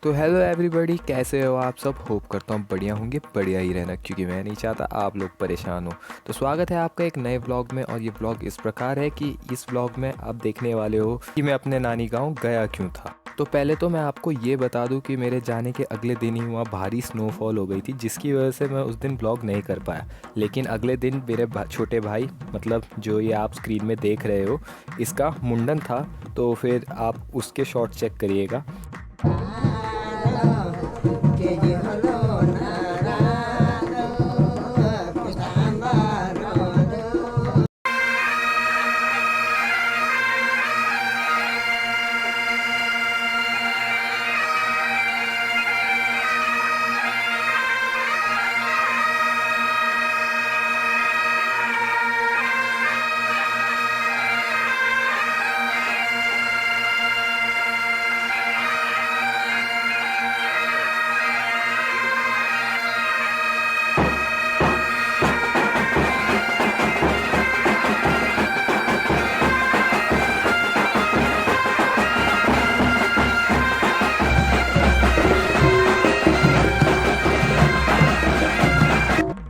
तो hello everybody, कैसे हो आप सब। होप करता हूँ बढ़िया होंगे, बढ़िया ही रहना, क्योंकि मैं नहीं चाहता आप लोग परेशान हो। तो स्वागत है आपका एक नए व्लॉग में। और ये व्लॉग इस प्रकार है कि इस व्लॉग में आप देखने वाले हो कि मैं अपने नानी गांव गया क्यों था। तो पहले तो मैं आपको ये बता दूं कि मेरे जाने के अगले दिन ही वहाँ भारी स्नोफॉल हो गई थी, जिसकी वजह से मैं उस दिन व्लॉग नहीं कर पाया। लेकिन अगले दिन मेरे छोटे भाई, मतलब जो ये आप स्क्रीन में देख रहे हो, इसका मुंडन था। तो फिर आप उसके शॉट चेक करिएगा।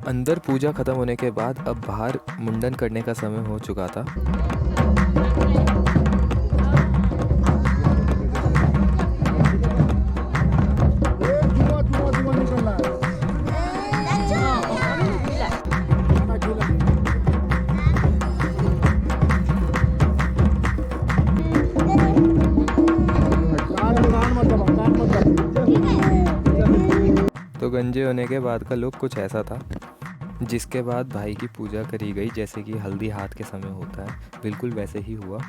अंदर पूजा ख़त्म होने के बाद अब बाहर मुंडन करने का समय हो चुका था। तो गंजे होने के बाद का लुक कुछ ऐसा था, जिसके बाद भाई की पूजा करी गई। जैसे कि हल्दी हाथ के समय होता है, बिल्कुल वैसे ही हुआ।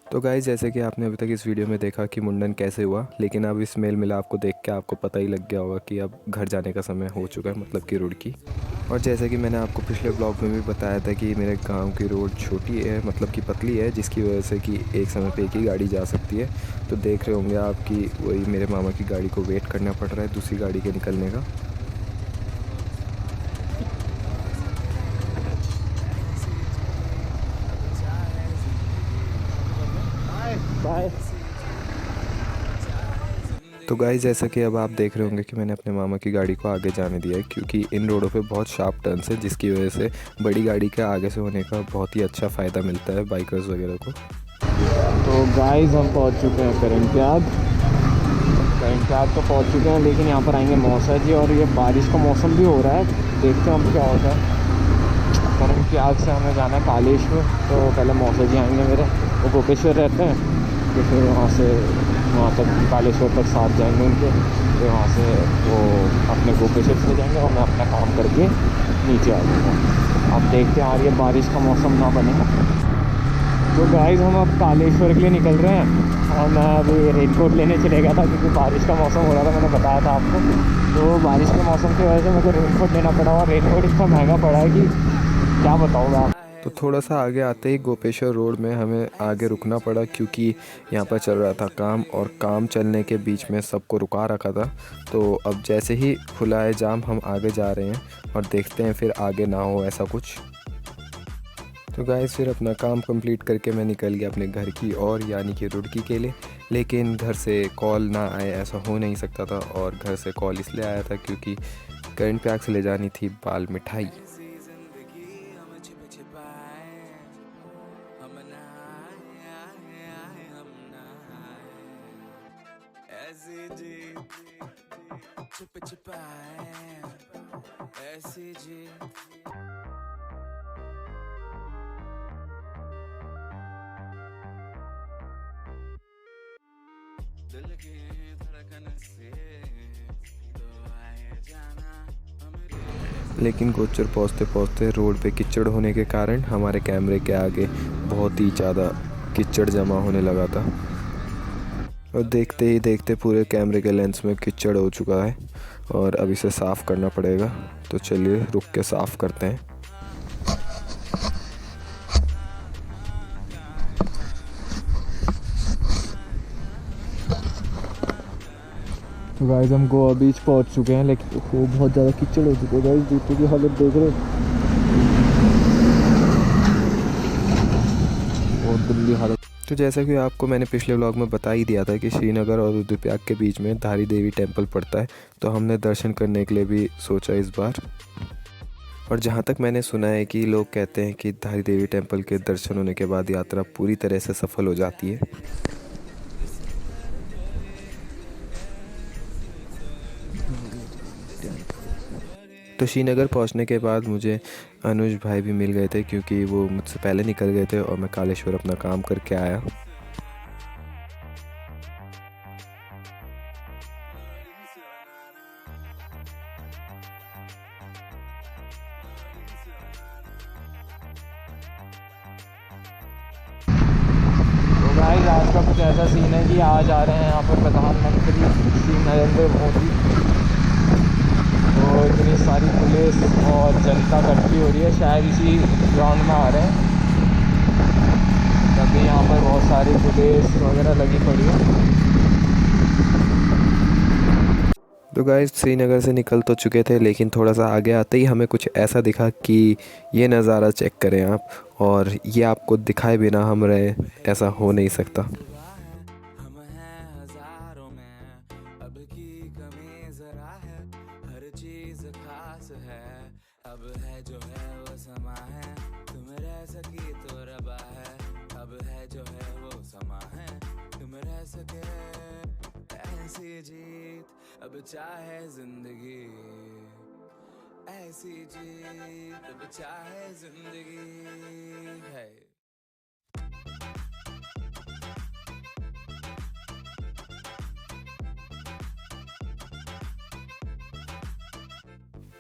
तो गाइस, जैसे कि आपने अभी तक इस वीडियो में देखा कि मुंडन कैसे हुआ, लेकिन अब इस मेल मिलाप को देख के आपको पता ही लग गया होगा कि अब घर जाने का समय हो चुका है, मतलब कि रुड़की। और जैसे कि मैंने आपको पिछले ब्लॉग में भी बताया था कि मेरे गांव की रोड छोटी है, मतलब कि पतली है, जिसकी वजह से कि एक समय पे एक ही गाड़ी जा सकती है। तो देख रहे होंगे आप कि वही मेरे मामा की गाड़ी को वेट करना पड़ रहा है दूसरी गाड़ी के निकलने का। तो गाइस, जैसा कि अब आप देख रहे होंगे कि मैंने अपने मामा की गाड़ी को आगे जाने दिया है, क्योंकि इन रोडों पे बहुत शार्प टर्न्स है, जिसकी वजह से बड़ी गाड़ी के आगे से होने का बहुत ही अच्छा फ़ायदा मिलता है बाइकर्स वगैरह को। तो गाइस, हम पहुंच चुके हैं करंट्याग तो पहुंच चुके हैं, लेकिन यहाँ पर आएंगे मौसा जी, और ये बारिश का मौसम भी हो रहा है। देखते हैं हम क्या होता है। करंट्याग से हमें जाना है कालेश्वर। तो पहले मौसा जी आएंगे मेरे, वो गोपेश्वर रहते हैं, तो फिर वहाँ तक कालेश्वर तक साथ जाएंगे उनके। फिर वहाँ से वो अपने गोपेश्वर से जाएंगे और मैं अपना काम करके नीचे आ जाऊँगा। अब देखते हैं यार, ये बारिश का मौसम ना बने। तो गाइस, हम अब कालेश्वर के लिए निकल रहे हैं, और मैं अभी रेनकोट लेने चले गया था क्योंकि बारिश का मौसम हो रहा था, मैंने बताया था आपको। तो बारिश के मौसम की वजह से मुझे रेनकोट लेना पड़ा, और रेनकोट इतना महंगा पड़ा है कि क्या बताऊँ मैं आप। तो थोड़ा सा आगे आते ही गोपेश्वर रोड में हमें आगे रुकना पड़ा, क्योंकि यहाँ पर चल रहा था काम, और काम चलने के बीच में सबको रुका रखा था। तो अब जैसे ही खुला है जाम, हम आगे जा रहे हैं और देखते हैं फिर आगे ना हो ऐसा कुछ। तो तो गाइस फिर अपना काम कंप्लीट करके मैं निकल गया अपने घर की ओर, यानी कि रुड़की के लिए। लेकिन घर से कॉल ना आए ऐसा हो नहीं सकता था, और घर से कॉल इसलिए आया था क्योंकि करंट पैक से ले जानी थी बाल मिठाई। दिल की धड़कन से तो आए जाना। लेकिन गोचर पहुँचते पहुँचते रोड पे कीचड़ होने के कारण हमारे कैमरे के आगे बहुत ही ज़्यादा कीचड़ जमा होने लगा था, और देखते ही देखते पूरे कैमरे के लेंस में कीचड़ हो चुका है, और अब इसे साफ़ करना पड़ेगा। तो चलिए रुक के साफ़ करते हैं। तो गाइस हम गोवा बीच पहुंच चुके हैं, लेकिन वो बहुत ज़्यादा कीचड़ हो चुका है गाइस। जूतों की हालत देख रहे हो, बहुत गंदी हालत। तो जैसा कि आपको मैंने पिछले व्लॉग में बता ही दिया था कि श्रीनगर और रुद्रप्रयाग के बीच में धारी देवी टेम्पल पड़ता है, तो हमने दर्शन करने के लिए भी सोचा इस बार। और जहाँ तक मैंने सुना है कि लोग कहते हैं कि धारी देवी टेम्पल के दर्शन होने के बाद यात्रा पूरी तरह से सफल हो जाती है। तो श्रीनगर पहुंचने के बाद मुझे अनुज भाई भी मिल गए थे, क्योंकि वो मुझसे पहले निकल गए थे और मैं कालेश्वर अपना काम करके आया। तो गाइस आज का कुछ ऐसा सीन है कि आज आ रहे हैं यहाँ पर प्रधानमंत्री श्री नरेंद्र मोदी। तो इतनी सारी पुलिस और जनता इकट्ठी हो रही है, शायद इसी ग्राउंड में आ रहे हैं, तभी यहाँ पर बहुत सारी पुलिस वगैरह लगी पड़ी है। तो गाइस श्रीनगर से निकल तो चुके थे, लेकिन थोड़ा सा आगे आते ही हमें कुछ ऐसा दिखा कि ये नज़ारा चेक करें आप, और ये आपको दिखाए बिना हम रहे ऐसा हो नहीं सकता। हम हैं हजारों में, अब की कमी जरा है, हर चीज खास है, अब है जो है वो समा है, तुम रह सकी तो रबा है, अब है जो है वो समा है, तुम रह सके, ऐसी जीत अब चाहे जिंदगी, ऐसी जीत अब चाहे जिंदगी है।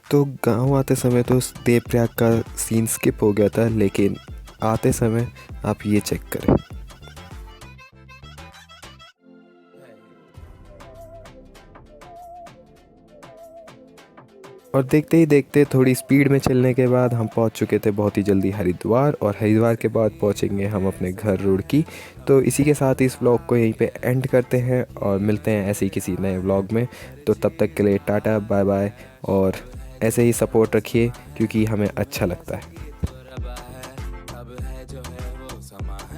तो गांव आते समय तो देवप्रयाग का सीन स्किप हो गया था, लेकिन आते समय आप ये चेक करें। और देखते ही देखते थोड़ी स्पीड में चलने के बाद हम पहुंच चुके थे बहुत ही जल्दी हरिद्वार, और हरिद्वार के बाद पहुंचेंगे हम अपने घर रुड़की। तो इसी के साथ इस व्लॉग को यहीं पे एंड करते हैं, और मिलते हैं ऐसे ही किसी नए व्लॉग में। तो तब तक के लिए टाटा बाय बाय, और ऐसे ही सपोर्ट रखिए क्योंकि हमें अच्छा लगता है।